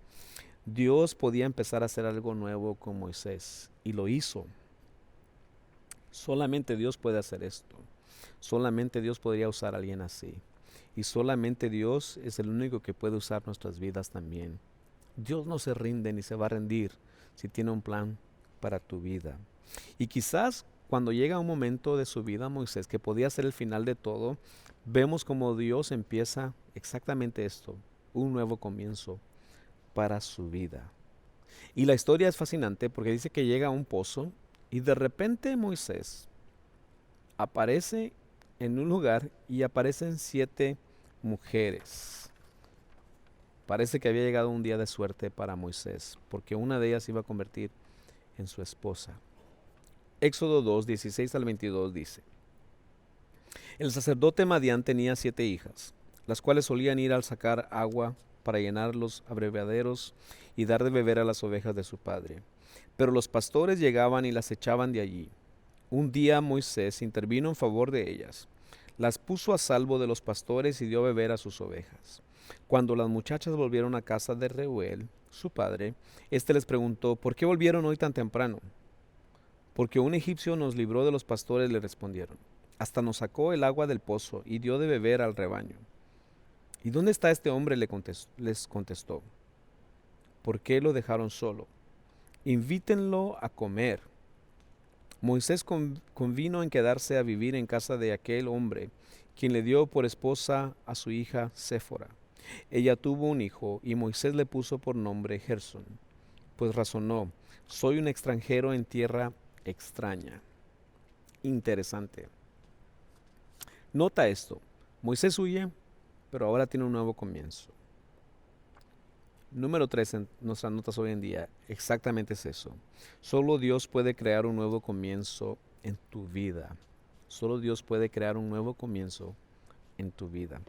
Dios podía empezar a hacer algo nuevo con Moisés y lo hizo. Solamente Dios puede hacer esto. Solamente Dios podría usar a alguien así. Y solamente Dios es el único que puede usar nuestras vidas también. Dios no se rinde ni se va a rendir si tiene un plan para tu vida. Y quizás cuando llega un momento de su vida, Moisés, que podía ser el final de todo, vemos como Dios empieza exactamente esto, un nuevo comienzo para su vida. Y la historia es fascinante porque dice que llega a un pozo y de repente Moisés aparece en un lugar y aparecen 7 mujeres. Parece que había llegado un día de suerte para Moisés, porque una de ellas iba a convertir en su esposa. Éxodo 2, 16 al 22 dice: El sacerdote Madián tenía 7 hijas, las cuales solían ir al sacar agua para llenar los abrevaderos y dar de beber a las ovejas de su padre. Pero los pastores llegaban y las echaban de allí. Un día Moisés intervino en favor de ellas, las puso a salvo de los pastores y dio a beber a sus ovejas. Cuando las muchachas volvieron a casa de Reuel, su padre, éste les preguntó: ¿por qué volvieron hoy tan temprano? Porque un egipcio nos libró de los pastores, le respondieron. Hasta nos sacó el agua del pozo y dio de beber al rebaño. ¿Y dónde está este hombre?, les contestó. ¿Por qué lo dejaron solo? Invítenlo a comer. Moisés convino en quedarse a vivir en casa de aquel hombre, quien le dio por esposa a su hija Séfora. Ella tuvo un hijo y Moisés le puso por nombre Gersón, pues razonó: soy un extranjero en tierra extraña. Interesante. Nota esto: Moisés huye, pero ahora tiene un nuevo comienzo. Número 3 en nuestras notas hoy en día, exactamente es eso. Solo Dios puede crear un nuevo comienzo en tu vida. Solo Dios puede crear un nuevo comienzo en tu vida.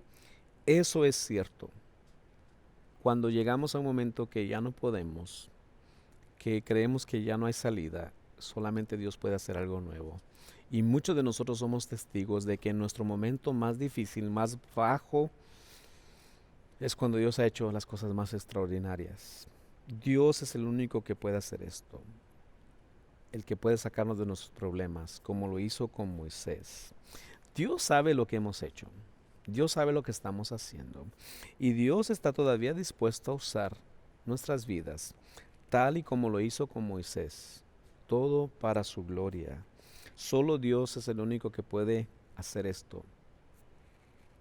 Eso es cierto. Cuando llegamos a un momento que ya no podemos, que creemos que ya no hay salida, solamente Dios puede hacer algo nuevo. Y muchos de nosotros somos testigos de que en nuestro momento más difícil, más bajo, es cuando Dios ha hecho las cosas más extraordinarias. Dios es el único que puede hacer esto, el que puede sacarnos de nuestros problemas, como lo hizo con Moisés. Dios sabe lo que hemos hecho. Dios sabe lo que estamos haciendo. Y Dios está todavía dispuesto a usar nuestras vidas, tal y como lo hizo con Moisés. Todo para su gloria. Solo Dios es el único que puede hacer esto.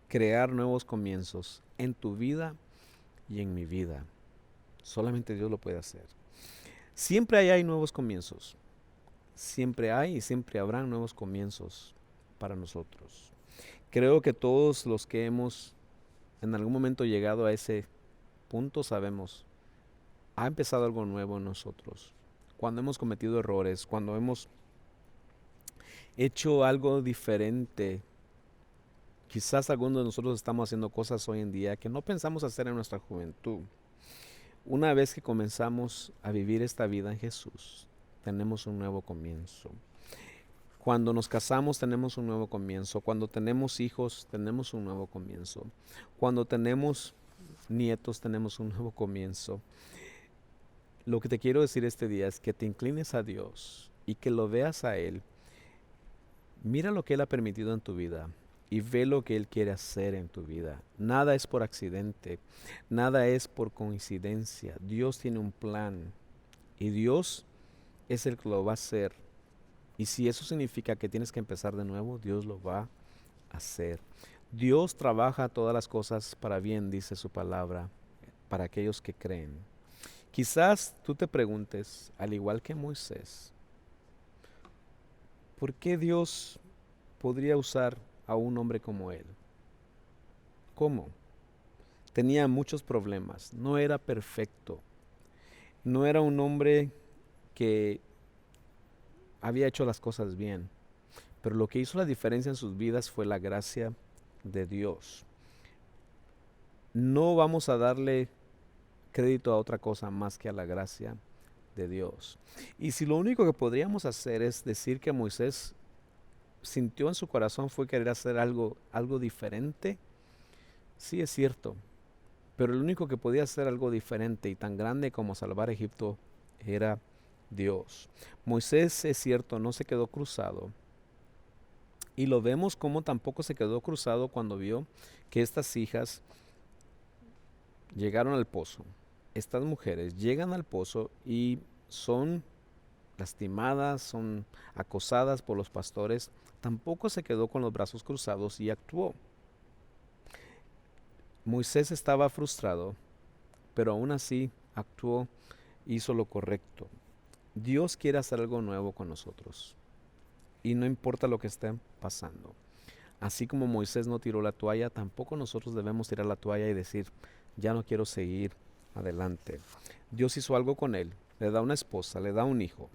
Crear nuevos comienzos en tu vida y en mi vida. Solamente Dios lo puede hacer. Siempre hay nuevos comienzos. Siempre hay y siempre habrán nuevos comienzos para nosotros. Creo que todos los que hemos en algún momento llegado a ese punto sabemos, ha empezado algo nuevo en nosotros. Cuando hemos cometido errores, cuando hemos hecho algo diferente, quizás algunos de nosotros estamos haciendo cosas hoy en día que no pensamos hacer en nuestra juventud. Una vez que comenzamos a vivir esta vida en Jesús, tenemos un nuevo comienzo. Cuando nos casamos tenemos un nuevo comienzo. Cuando tenemos hijos tenemos un nuevo comienzo. Cuando tenemos nietos tenemos un nuevo comienzo. Lo que te quiero decir este día es que te inclines a Dios y que lo veas a Él. Mira lo que Él ha permitido en tu vida y ve lo que Él quiere hacer en tu vida. Nada es por accidente, nada es por coincidencia. Dios tiene un plan y Dios es el que lo va a hacer. Y si eso significa que tienes que empezar de nuevo, Dios lo va a hacer. Dios trabaja todas las cosas para bien, dice su palabra, para aquellos que creen. Quizás tú te preguntes, al igual que Moisés, ¿por qué Dios podría usar a un hombre como él? ¿Cómo? Tenía muchos problemas, no era perfecto, no era un hombre que había hecho las cosas bien, pero lo que hizo la diferencia en sus vidas fue la gracia de Dios. No vamos a darle crédito a otra cosa más que a la gracia de Dios. Y si lo único que podríamos hacer es decir que Moisés sintió en su corazón fue querer hacer algo diferente, sí es cierto, pero el único que podía hacer algo diferente y tan grande como salvar a Egipto era Dios. Moisés, es cierto, no se quedó cruzado. Y lo vemos como tampoco se quedó cruzado cuando vio que estas hijas llegaron al pozo. Estas mujeres llegan al pozo y son lastimadas, son acosadas por los pastores. Tampoco se quedó con los brazos cruzados y actuó. Moisés estaba frustrado, pero aún así actuó, hizo lo correcto. Dios quiere hacer algo nuevo con nosotros y no importa lo que esté pasando. Así como Moisés no tiró la toalla, tampoco nosotros debemos tirar la toalla y decir, ya no quiero seguir adelante. Dios hizo algo con él, le da una esposa, le da un hijo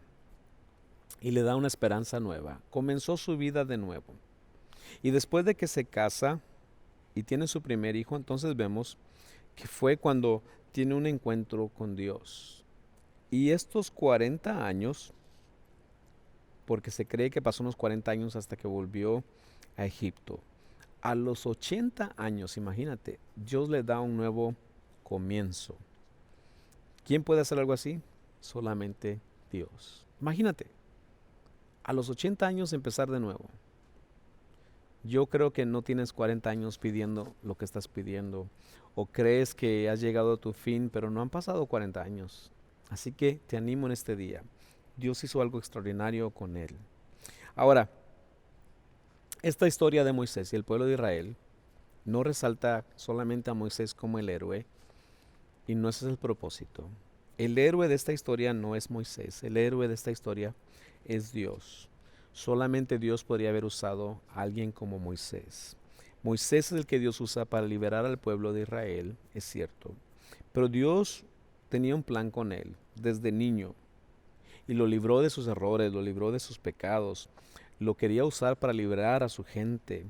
y le da una esperanza nueva. Comenzó su vida de nuevo. Y después de que se casa y tiene su primer hijo, entonces vemos que fue cuando tiene un encuentro con Dios. Y estos 40 años, porque se cree que pasó unos 40 años hasta que volvió a Egipto. A los 80 años, imagínate, Dios le da un nuevo comienzo. ¿Quién puede hacer algo así? Solamente Dios. Imagínate, a los 80 años empezar de nuevo. Yo creo que no tienes 40 años pidiendo lo que estás pidiendo, o crees que has llegado a tu fin, pero no han pasado 40 años. Así que te animo en este día. Dios hizo algo extraordinario con él. Ahora, esta historia de Moisés y el pueblo de Israel no resalta solamente a Moisés como el héroe, y no ese es el propósito. El héroe de esta historia no es Moisés, el héroe de esta historia es Dios. Solamente Dios podría haber usado a alguien como Moisés. Moisés es el que Dios usa para liberar al pueblo de Israel, es cierto. Pero Dios tenía un plan con él desde niño y lo libró de sus errores, lo libró de sus pecados. Lo quería usar para liberar a su gente.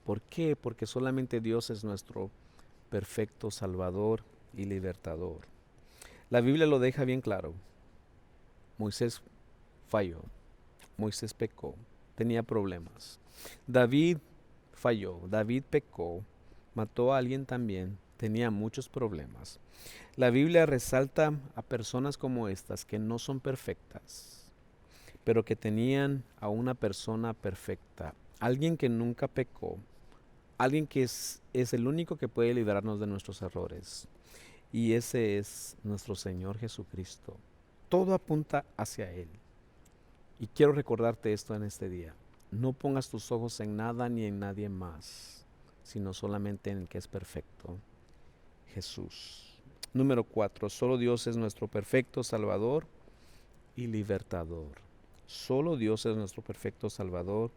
¿Por qué? Porque solamente Dios es nuestro perfecto Salvador y libertador. La Biblia lo deja bien claro. Moisés falló. Moisés pecó. tenía problemas. David falló, David pecó, mató a alguien también, tenía muchos problemas. La Biblia resalta a personas como estas que no son perfectas, pero que tenían a una persona perfecta, alguien que nunca pecó, alguien que es el único que puede librarnos de nuestros errores. Y ese es nuestro Señor Jesucristo. Todo apunta hacia Él. Y quiero recordarte esto en este día. No pongas tus ojos en nada ni en nadie más, sino solamente en el que es perfecto, Jesús. Número 4. Solo Dios es nuestro perfecto Salvador y libertador. Solo Dios es nuestro perfecto Salvador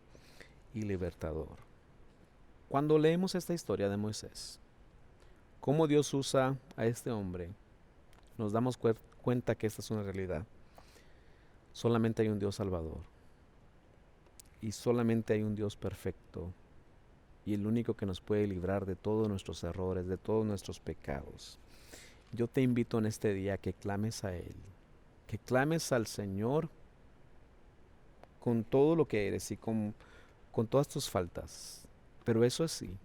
y libertador. Cuando leemos esta historia de Moisés, cómo Dios usa a este hombre, nos damos cuenta que esta es una realidad. Solamente hay un Dios Salvador y solamente hay un Dios perfecto y el único que nos puede librar de todos nuestros errores, de todos nuestros pecados. Yo te invito en este día a que clames a Él, que clames al Señor con todo lo que eres y con todas tus faltas. Pero eso sí,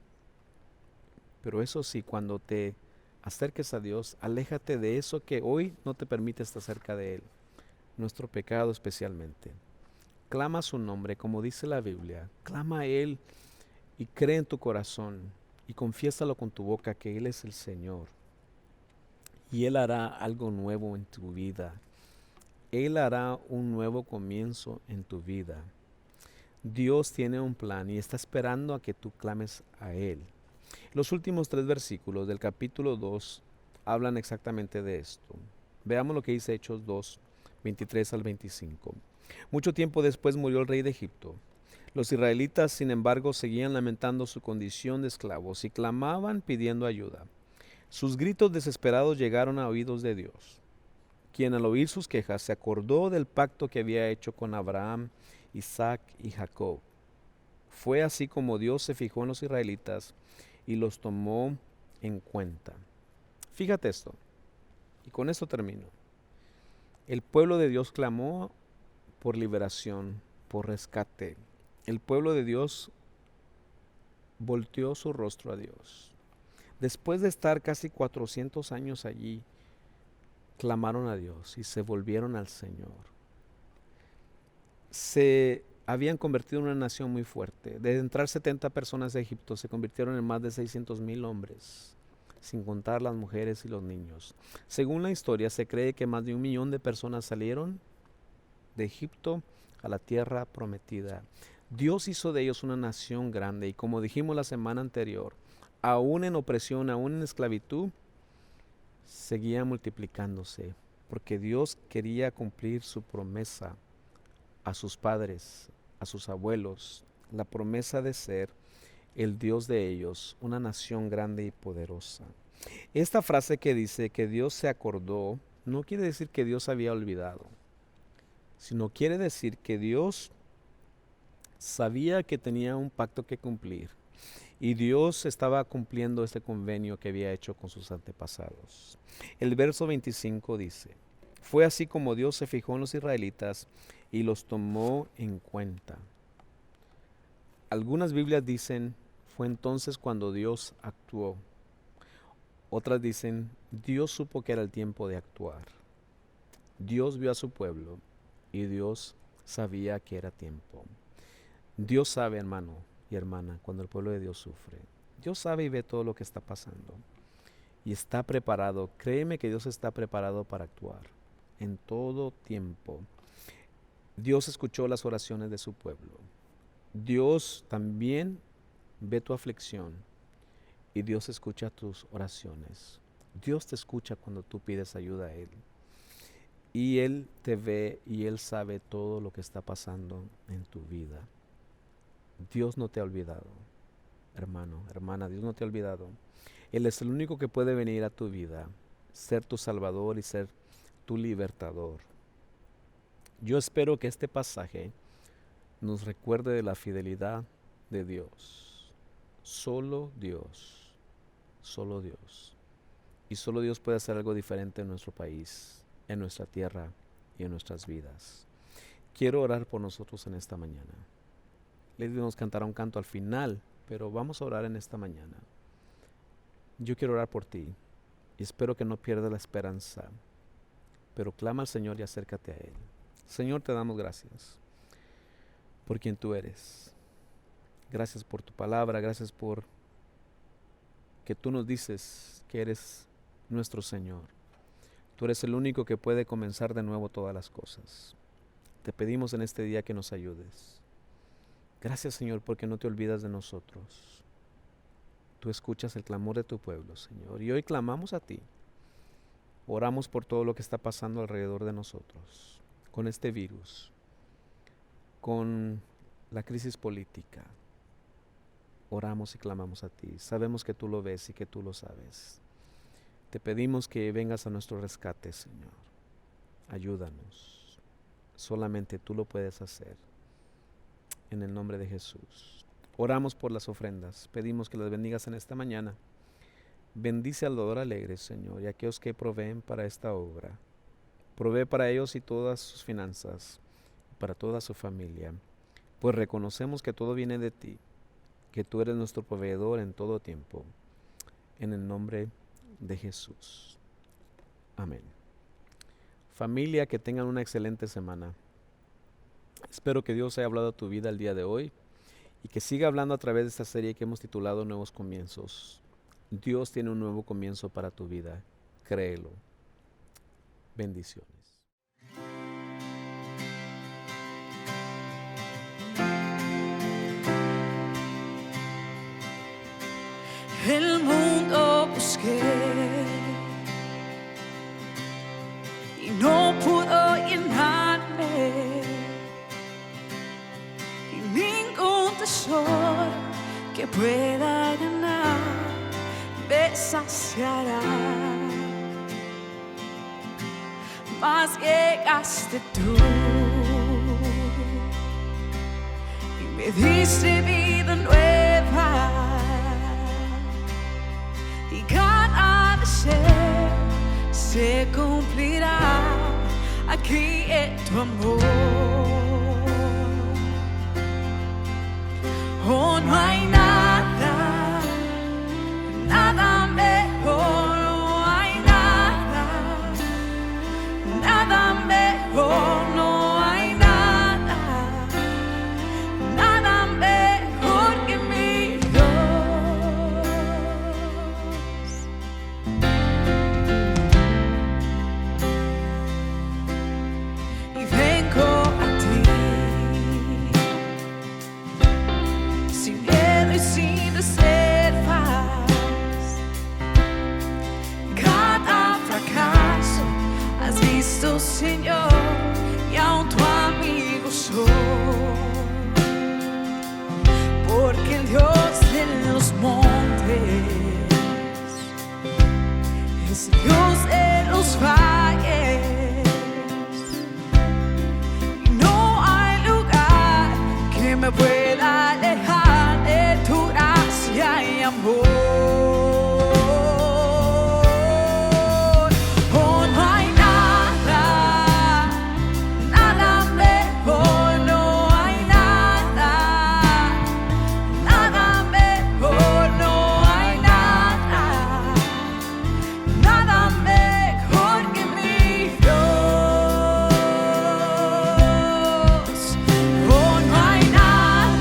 cuando te acerques a Dios, aléjate de eso que hoy no te permite estar cerca de Él, nuestro pecado especialmente. Clama su nombre, como dice la Biblia, clama a Él y cree en tu corazón y confiésalo con tu boca que Él es el Señor. Y Él hará algo nuevo en tu vida. Él hará un nuevo comienzo en tu vida. Dios tiene un plan y está esperando a que tú clames a Él. Los últimos 3 versículos del capítulo 2 hablan exactamente de esto. Veamos lo que dice Hechos 2, 23 al 25. Mucho tiempo después murió el rey de Egipto. Los israelitas, sin embargo, seguían lamentando su condición de esclavos y clamaban pidiendo ayuda. Sus gritos desesperados llegaron a oídos de Dios, quien al oír sus quejas se acordó del pacto que había hecho con Abraham, Isaac y Jacob. Fue así como Dios se fijó en los israelitas y los tomó en cuenta. Fíjate esto, y con esto termino. El pueblo de Dios clamó por liberación, por rescate. El pueblo de Dios volteó su rostro a Dios. Después de estar casi 400 años allí, clamaron a Dios y se volvieron al Señor. Se habían convertido en una nación muy fuerte. De entrar 70 personas de Egipto, se convirtieron en más de 600,000 hombres, sin contar las mujeres y los niños. Según la historia, se cree que más de 1,000,000 de personas salieron de Egipto a la tierra prometida. Dios hizo de ellos una nación grande y, como dijimos la semana anterior, aún en opresión, aún en esclavitud, seguía multiplicándose, porque Dios quería cumplir su promesa a sus padres, a sus abuelos, la promesa de ser el Dios de ellos, una nación grande y poderosa. Esta frase que dice que Dios se acordó, no quiere decir que Dios había olvidado, sino quiere decir que Dios sabía que tenía un pacto que cumplir y Dios estaba cumpliendo este convenio que había hecho con sus antepasados. El verso 25 dice: fue así como Dios se fijó en los israelitas y los tomó en cuenta. Algunas Biblias dicen: fue entonces cuando Dios actuó. Otras dicen: Dios supo que era el tiempo de actuar. Dios vio a su pueblo y Dios sabía que era tiempo. Dios sabe, hermano y hermana, cuando el pueblo de Dios sufre. Dios sabe y ve todo lo que está pasando. Y está preparado. Créeme que Dios está preparado para actuar en todo tiempo. Dios escuchó las oraciones de su pueblo. Dios también ve tu aflicción y Dios escucha tus oraciones. Dios te escucha cuando tú pides ayuda a Él. Y Él te ve y Él sabe todo lo que está pasando en tu vida. Dios no te ha olvidado, hermano, hermana, Dios no te ha olvidado. Él es el único que puede venir a tu vida, ser tu salvador y ser tu libertador. Yo espero que este pasaje nos recuerde de la fidelidad de Dios. Solo Dios, solo Dios. Y solo Dios puede hacer algo diferente en nuestro país, en nuestra tierra y en nuestras vidas. Quiero orar por nosotros en esta mañana. Lady nos cantará un canto al final, pero vamos a orar en esta mañana. Yo quiero orar por ti y espero que no pierdas la esperanza, pero clama al Señor y acércate a Él. Señor, te damos gracias por quien tú eres. Gracias por tu palabra, gracias por que tú nos dices que eres nuestro Señor. Tú eres el único que puede comenzar de nuevo todas las cosas. Te pedimos en este día que nos ayudes. Gracias, Señor, porque no te olvidas de nosotros. Tú escuchas el clamor de tu pueblo, Señor, y hoy clamamos a ti. Oramos por todo lo que está pasando alrededor de nosotros, con este virus, con la crisis política. Oramos y clamamos a ti. Sabemos que tú lo ves y que tú lo sabes. Te pedimos que vengas a nuestro rescate, Señor. Ayúdanos. Solamente tú lo puedes hacer. En el nombre de Jesús. Oramos por las ofrendas. Pedimos que las bendigas en esta mañana. Bendice al dador alegre, Señor, y a aquellos que proveen para esta obra. Provee para ellos y todas sus finanzas, para toda su familia. Pues reconocemos que todo viene de ti, que tú eres nuestro proveedor en todo tiempo. En el nombre de Jesús. Amén. Familia, que tengan una excelente semana. Espero que Dios haya hablado a tu vida el día de hoy y que siga hablando a través de esta serie que hemos titulado Nuevos Comienzos. Dios tiene un nuevo comienzo para tu vida. Créelo. Bendiciones.
El mundo busqué y no pudo llenarme, y ningún tesoro que pueda ganar me saciará. Mas llegaste tú y me diste vida nueva. Y cada deseo se cumplirá aquí en tu amor. Oh, no hay nada, nada mejor, no hay nada, nada mejor, no hay nada, nada mejor que mi Dios. Sin reservas, cada fracaso has visto, Señor, y aún tu amigo soy, porque el Dios de los montes es el Dios de los valles, y no hay lugar que me pueda alejar tu gracia y amor. Oh, no hay nada, nada mejor, no hay nada, nada mejor, no hay nada, nada mejor que mi Dios. Oh, no hay nada.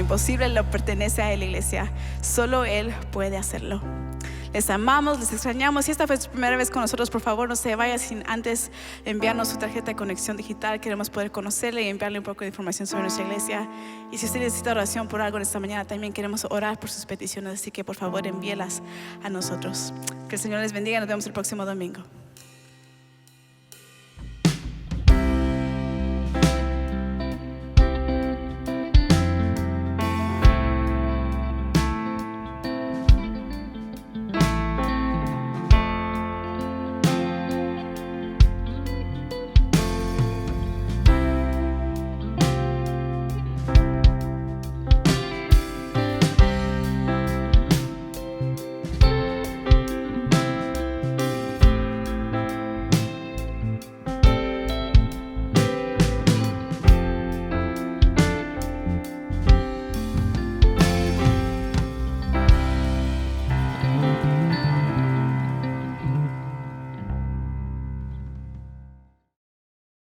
imposible le pertenece a Él, iglesia. Solo Él puede hacerlo. Les amamos, les extrañamos. Si esta fue su primera vez con nosotros, por favor no se vaya sin antes enviarnos su tarjeta de conexión digital. Queremos poder conocerle y enviarle un poco de información sobre nuestra iglesia. Y si usted necesita oración por algo en esta mañana, también queremos orar por sus peticiones. Así que por favor envíelas a nosotros. Que el Señor les bendiga y nos vemos el próximo domingo.